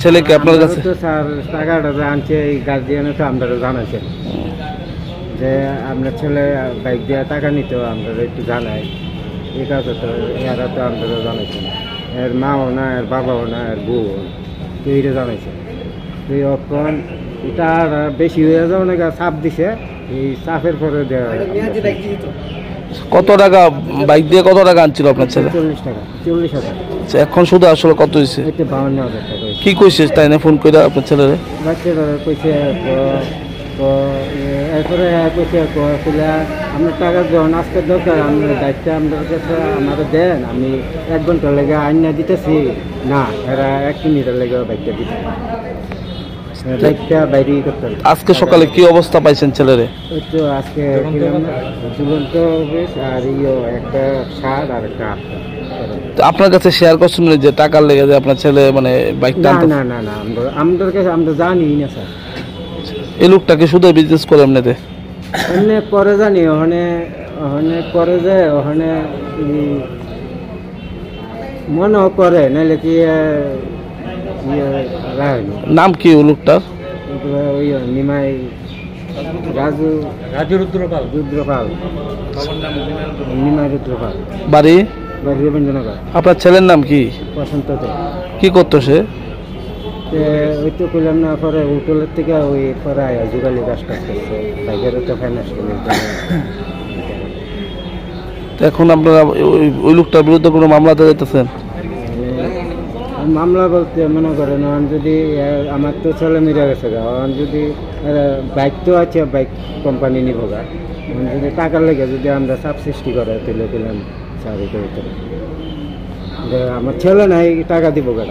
ছেলেকে আপনার কাছে? তো স্যার টাকাটা যে আনছে এই গার্জিয়ানে তো আমরা জানাইছেন যে আপনার ছেলে বাইক দিয়ে টাকা নিত, আমরা একটু জানাই। এই কাজে তো এরা তো আমরা জানাইছেন, এর মাও না, এর বাবাও না, এর বউ তো এইটা জানাইছে। তুই এখন এটা আর বেশি হয়ে যাও না, চাপ দিছে, এই চাপের পরে দেওয়া। কত টাকা বাইক দিয়ে কত টাকা আনছিল আপনার ছেলে? 40 টাকা, 40,000। আচ্ছা, এখন শুধু আসলে কত হয়েছে? এটা 52,000 টাকা। কি কইছে তাই না ফোন করে আপনার ছেলেরে? বাচ্চারা কইছে তো এরপরে কইছে আপনার টাকা যখন আজকের দরকার, আপনার দায়িত্ব আপনার কাছে আমাদের দেন, আমি 1 ঘন্টার লেগে আইনা দিতেছি না, এরা 1 মিনিটের লেগে বাইকটা দিতে, বাইকটা বাইরে করতে হবে। আজকে সকালে কি অবস্থা পাইছেন ছেলেরে? ওই তো আজকে ঝুলন্ত আর একটা শার্ট আর একটা আটটা। তো আপনার কাছে শেয়ার করছেন যে টাকার লেগে যে আপনার ছেলে মানে বাইকটা? না না না না, আমাদের কাছে আমরা জানি না স্যার। এই লোকটাকে শুধু বিজনেস করে এমনিতে? এমনি করে জানি, ওখানে ওখানে করে যে ওখানে মনেও করে, নাহলে কি নাম কি ওই লোকটার? ওই নিমাই রাজু রুদ্রপাল, নিমাই রুদ্রপাল। বাড়ি? রবীন্দ্রনগর। আপনার ছেলের নাম কি? বসন্ত। কি করতো সে? ওই তো করলাম না, পরে হোটেলের থেকে ওই পরে যুগালি কাজ করতেছে, বাইকেরও তো ফাইন্যান্স করে। এখন আপনারা ওই লোকটার বিরুদ্ধে কোনো মামলা দিতেছেন? মামলা বলতে মনে করেন, যদি আমার তো ছেলে মিলে গেছে, যদি বাইক তো আছে, বাইক কোম্পানি নিব গা, যদি টাকার লেগে যদি আমরা চাপ সৃষ্টি করে তুলে দিলাম চাকরি করতে, আমার ছেলে নাই টাকা দিব গা।